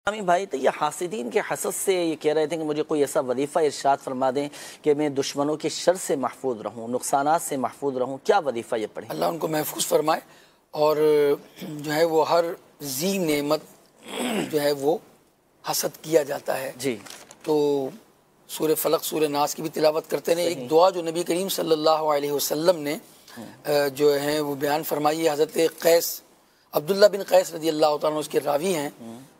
امی بھائی تو یہ حاسدین کے حسد سے یہ کہہ رہے تھے کہ مجھے کوئی ایسا وظیفہ ارشاد فرما دیں کہ میں دشمنوں کے شر سے محفوظ رہوں، نقصانات سے محفوظ رہوں، کیا وظیفہ یہ پڑھیں؟ اللہ ان کو محفوظ فرمائے، اور جو ہے وہ ہر ذی نعمت جو ہے وہ حسد کیا جاتا ہے. جی تو سورہ فلق سورہ ناس کی بھی تلاوت کرتے ہیں. ایک دعا جو نبی کریم صلی اللہ علیہ وسلم نے جو ہے وہ بیان فرمائی ہے. حضرت قیس عبداللہ بن قیس رضی اللہ تعالیٰ اس کے راوی ہیں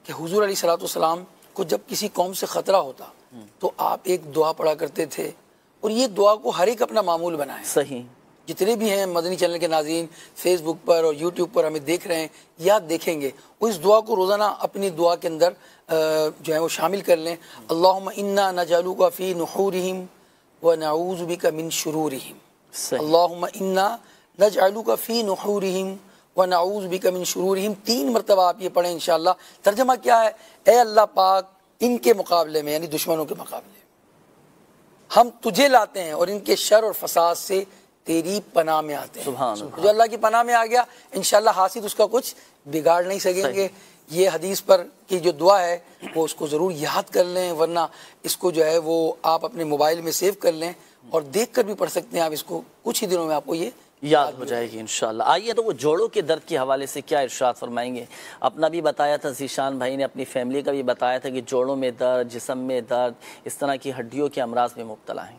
کہ حضور علیہ الصلوۃ والسلام کو جب کسی قوم سے خطرہ ہوتا تو آپ ایک دعا پڑھا کرتے تھے، اور یہ دعا کو ہر ایک اپنا معمول بنائے. صحیح. جتنے بھی ہیں مدنی چینل کے ناظرین فیس بک پر اور یوٹیوب پر ہمیں دیکھ رہے ہیں یا دیکھیں گے، وہ اس دعا کو روزانہ اپنی دعا کے اندر جو ہے وہ شامل کر لیں. اللہم انا نجعلک فی نحورہم ونعوذ بک من شرورہم. اللہم انا نجعلک فی نحورہم ونعوذ بک من شرورہم. 3 مرتبہ آپ یہ پڑھیں انشاءاللہ. ترجمہ کیا ہے؟ اے اللہ پاک، ان کے مقابلے میں یعنی دشمنوں کے مقابلے ہم تجھے لاتے ہیں اور ان کے شر اور فساد سے تیری پناہ میں آتے ہیں. سبحان اللہ. جو اللہ کی پناہ میں آ گیا انشاءاللہ حاسد اس کا کچھ بگاڑ نہیں سکیں گے. یہ حدیث پر کی جو دعا ہے وہ اس کو ضرور یاد کر لیں، ورنہ اس کو جو ہے وہ آپ اپنے موبائل میں سیو کر لیں اور دیکھ کر بھی پڑھ سکتے ہیں آپ اس کو. کچھ ہی دنوں میں آپ کو یہ یاد ہو جائے گی انشاءاللہ. آئیے تو وہ جوڑوں کے درد کے حوالے سے کیا ارشاد فرمائیں گے؟ اپنا بھی بتایا تھا ذیشان بھائی نے، اپنی فیملی کا بھی بتایا تھا کہ جوڑوں میں درد، جسم میں درد، اس طرح کی ہڈیوں کے امراض میں مبتلا ہیں.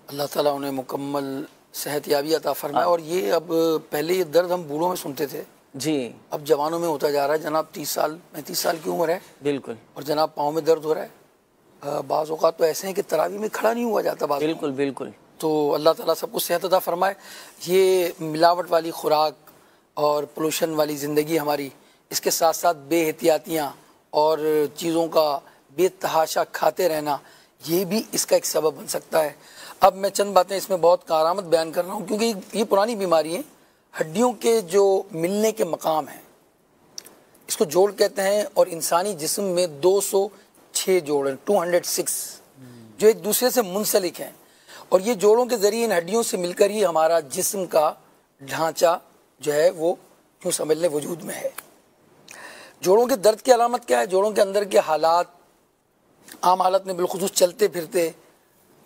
اللہ تعالیٰ انہیں مکمل صحت یابی عطا فرمائے. اور یہ اب پہلے یہ درد ہم بوڑھوں میں سنتے تھے، جی اب جوانوں میں ہوتا جا رہا ہے. جناب 30 سال 35 سال کی عمر ہے بالکل، اور جناب پاؤں میں درد ہو رہا ہے. بعض اوقات تو ایسے ہیں کہ تراویح میں کھڑا نہیں ہوا جاتا. بالکل بالکل. تو اللہ تعالیٰ سب کو صحت عطا فرمائے. یہ ملاوٹ والی خوراک اور پولوشن والی زندگی ہماری، اس کے ساتھ ساتھ بے احتیاطیاں اور چیزوں کا بے تحاشا کھاتے رہنا، یہ بھی اس کا ایک سبب بن سکتا ہے. اب میں چند باتیں اس میں بہت کارآمد بیان کر رہا ہوں کیونکہ یہ پرانی بیماری ہیں. ہڈیوں کے جو ملنے کے مقام ہیں اس کو جوڑ کہتے ہیں، اور انسانی جسم میں 206 جوڑ ہیں، 206 جو ایک دوسرے سے منسلک ہیں، اور یہ جوڑوں کے ذریعے ان ہڈیوں سے مل کر ہی ہمارا جسم کا ڈھانچہ جو ہے وہ کیوں سمجھ لیں وجود میں ہے. جوڑوں کے درد کی علامت کیا ہے؟ جوڑوں کے اندر کے حالات، عام حالت میں بالخصوص چلتے پھرتے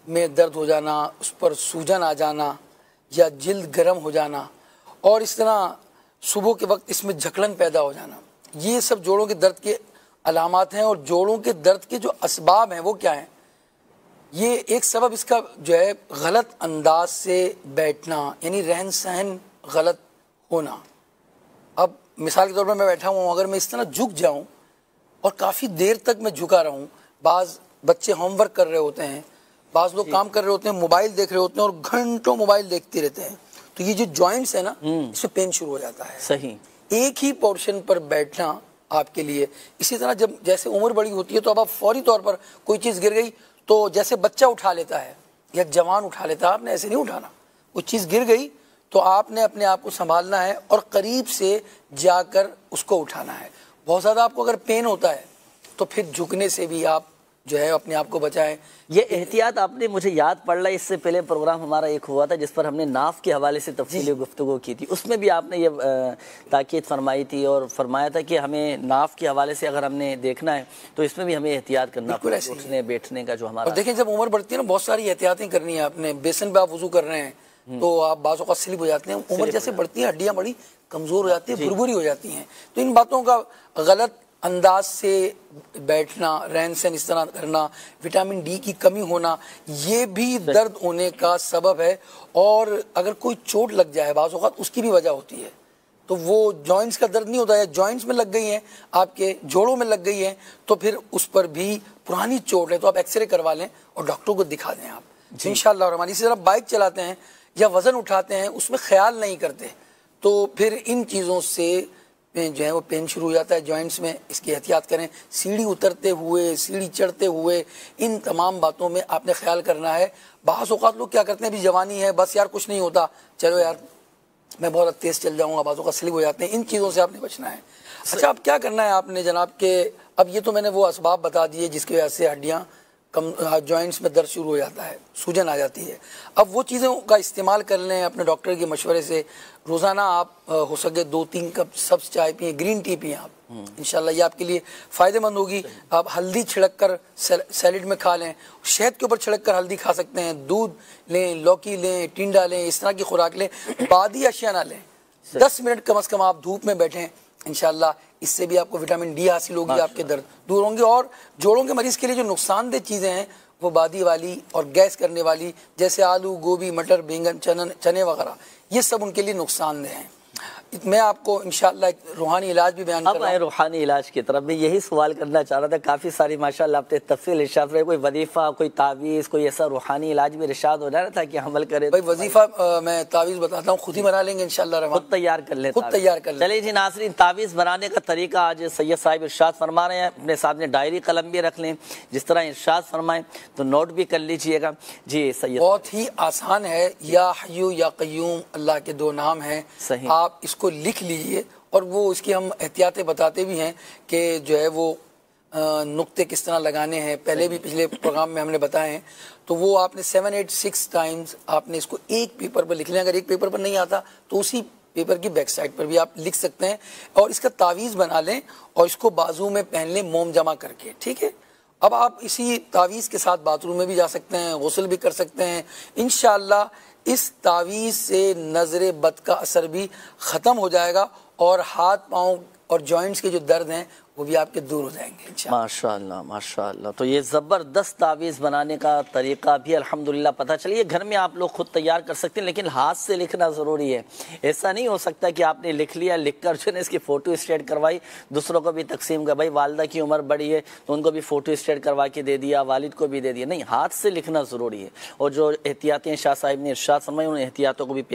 میں درد ہو جانا، اس پر سوجن آ جانا یا جلد گرم ہو جانا، اور اس طرح صبح کے وقت اس میں جھکڑن پیدا ہو جانا، یہ سب جوڑوں کے درد کے علامات ہیں. اور جوڑوں کے درد کے جو اسباب ہیں وہ کیا ہیں؟ یہ ایک سبب اس کا جو ہے غلط انداز سے بیٹھنا، یعنی رہن سہن غلط ہونا. اب مثال کے طور پر میں بیٹھا ہوں، اگر میں اس طرح جھک جاؤں اور کافی دیر تک میں جھکا رہوں، بعض بچے ہوم ورک کر رہے ہوتے ہیں، بعض لوگ کام کر رہے ہوتے ہیں، موبائل دیکھ رہے ہوتے ہیں اور گھنٹوں موبائل دیکھتے رہتے ہیں، تو یہ جو جوائنٹس ہیں نا اس میں پین شروع ہو جاتا ہے. صحیح. ایک ہی پورشن پر بیٹھنا آپ کے لیے. اسی طرح جب جیسے عمر بڑی ہوتی ہے تو اب آپ فوری طور پر کوئی چیز گر گئی تو جیسے بچہ اٹھا لیتا ہے یا جوان اٹھا لیتا ہے، آپ نے ایسے نہیں اٹھانا. کوئی چیز گر گئی تو آپ نے اپنے آپ کو سنبھالنا ہے اور قریب سے جا کر اس کو اٹھانا ہے. بہت زیادہ آپ کو اگر پین ہوتا ہے تو پھر جھکنے سے بھی آپ جو ہے اپنے آپ کو بچائیں. یہ احتیاط آپ نے مجھے یاد پڑ رہا ہے، اس سے پہلے پروگرام ہمارا ایک ہوا تھا جس پر ہم نے ناف کے حوالے سے تفصیلی گفتگو کی تھی، اس میں بھی آپ نے یہ تاکید فرمائی تھی اور فرمایا تھا کہ ہمیں ناف کے حوالے سے اگر ہم نے دیکھنا ہے تو اس میں بھی ہمیں احتیاط کرنا ہے، اٹھنے بیٹھنے کا جو ہمارا. اور دیکھیں جب عمر بڑھتی ہے نا بہت ساری احتیاطیں کرنی ہے آپ نے. بیسن پہ آپ وضو کر رہے ہیں تو آپ بعض اوقات سلپ ہو جاتے ہیں. عمر جیسے بڑھتی ہے ہڈیاں بڑی کمزور ہو جاتی ہیں، بھربھری ہو جاتی ہیں. تو ان باتوں کا غلط انداز سے بیٹھنا، رہن سہن اس طرح کرنا، وٹامن ڈی کی کمی ہونا، یہ بھی درد ہونے کا سبب ہے. اور اگر کوئی چوٹ لگ جائے بعض اوقات اس کی بھی وجہ ہوتی ہے، تو وہ جوائنٹس کا درد نہیں ہوتا ہے، جوائنٹس میں لگ گئی ہیں، آپ کے جوڑوں میں لگ گئی ہیں، تو پھر اس پر بھی پرانی چوٹ ہے تو آپ ایکس رے کروا لیں اور ڈاکٹر کو دکھا دیں آپ انشاءاللہ الرحمن. اسی طرح بائک چلاتے ہیں یا وزن اٹھاتے ہیں، اس میں خیال نہیں کرتے تو پھر ان چیزوں سے جو ہے وہ پین شروع ہو جاتا ہے جوائنٹس میں. اس کی احتیاط کریں. سیڑھی اترتے ہوئے، سیڑھی چڑھتے ہوئے، ان تمام باتوں میں آپ نے خیال کرنا ہے. بعض اوقات لوگ کیا کرتے ہیں، ابھی جوانی ہے بس یار کچھ نہیں ہوتا، چلو یار میں بہت تیز چل جاؤں گا، بعض اوقات سلپ ہو جاتے ہیں. ان چیزوں سے آپ نے بچنا ہے. اچھا اب کیا کرنا ہے آپ نے جناب کہ اب یہ تو میں نے وہ اسباب بتا دیے جس کی وجہ سے ہڈیاں جوائنٹس میں درد شروع ہو جاتا ہے، سوجن آ جاتی ہے. اب وہ چیزوں کا استعمال کر لیں اپنے ڈاکٹر کے مشورے سے. روزانہ آپ ہو سکے 2-3 کپ سبز چائے پئیں، گرین ٹی پئیں آپ. انشاءاللہ یہ آپ کے لیے فائدہ مند ہوگی. آپ ہلدی چھڑک کر سیلڈ میں کھا لیں, شہد کے اوپر چھڑک کر ہلدی کھا سکتے ہیں, دودھ لیں, لوکی لیں, ٹنڈا لیں, اس طرح کی خوراک لیں, بادی اشیاء نہ لیں. 10 منٹ کم از کم آپ دھوپ میں بیٹھیں, انشاءاللہ اس سے بھی آپ کو وٹامن ڈی حاصل ہوگی, آپ کے درد دور ہوں گے. اور جوڑوں کے مریض کے لیے جو نقصان دہ چیزیں ہیں وہ بادی والی اور گیس کرنے والی, جیسے آلو, گوبھی, مٹر, بینگن, چنے وغیرہ, یہ سب ان کے لیے نقصان دہ ہیں. میں آپ کو انشاءاللہ ایک روحانی علاج بھی بیان کر رہا ہوں. روحانی علاج کی طرف میں یہی سوال کرنا چاہ رہا تھا. کافی ساری ماشاءاللہ آپ نے تفصیل ارشاد فرمائی. کوئی وظیفہ, کوئی تعویذ, کوئی ایسا روحانی علاج بھی ارشاد ہو رہا تھا کہ عمل کرے. بھائی وظیفہ میں تعویذ بتاتا ہوں, خود ہی بنا لیں گے انشاءاللہ. خود تیار کر لیں, خود تیار کر لیں. چلیے جی ناظرین, تعویذ بنانے کا طریقہ آج سید صاحب ارشاد فرما رہے ہیں. اپنے سامنے ڈائری قلم بھی رکھ لیں, جس طرح ارشاد فرمائیں تو نوٹ بھی کر لیجئے گا. جی سید. بہت ہی آسان ہے. یا حیو یا قیوم اللہ کے 2 نام ہیں. صحیح. آپ اس کو لکھ لیجئے, اور وہ اس کی ہم احتیاطیں بتاتے بھی ہیں کہ جو ہے وہ نقطے کس طرح لگانے ہیں. پہلے بھی پچھلے پروگرام میں ہم نے بتائے ہیں. تو وہ آپ نے 7-8-6 ٹائمز آپ نے اس کو ایک پیپر پر لکھ لیں. اگر ایک پیپر پر نہیں آتا تو اسی پیپر کی بیک سائڈ پر بھی آپ لکھ سکتے ہیں, اور اس کا تعویذ بنا لیں اور اس کو بازو میں پہن لیں موم جمع کر کے. ٹھیک ہے. اب آپ اسی تعویذ کے ساتھ باتھ روم میں بھی جا سکتے ہیں, غسل بھی کر سکتے ہیں. انشاءاللہ اس تعویذ سے نظر بد کا اثر بھی ختم ہو جائے گا, اور ہاتھ پاؤں اور جوائنٹس کے جو درد ہیں وہ بھی آپ کے دور ہو جائیں گے انشاءاللہ. ماشاءاللہ ماشاءاللہ. تو یہ زبردست تعویذ بنانے کا طریقہ بھی الحمدللہ پتہ چلیے. گھر میں آپ لوگ خود تیار کر سکتے ہیں, لیکن ہاتھ سے لکھنا ضروری ہے. ایسا نہیں ہو سکتا کہ آپ نے لکھ لیا, لکھ کر جو ہے اس کی فوٹو اسٹیٹ کروائی, دوسروں کو بھی تقسیم کر. بھائی والدہ کی عمر بڑی ہے تو ان کو بھی فوٹو اسٹیٹ کروا کے دے دیا, والد کو بھی دے دیا. نہیں, ہاتھ سے لکھنا ضروری ہے. اور جو احتیاطیں شاہ صاحب نے ارشاد فرمائی ان احتیاطوں کو بھی پیش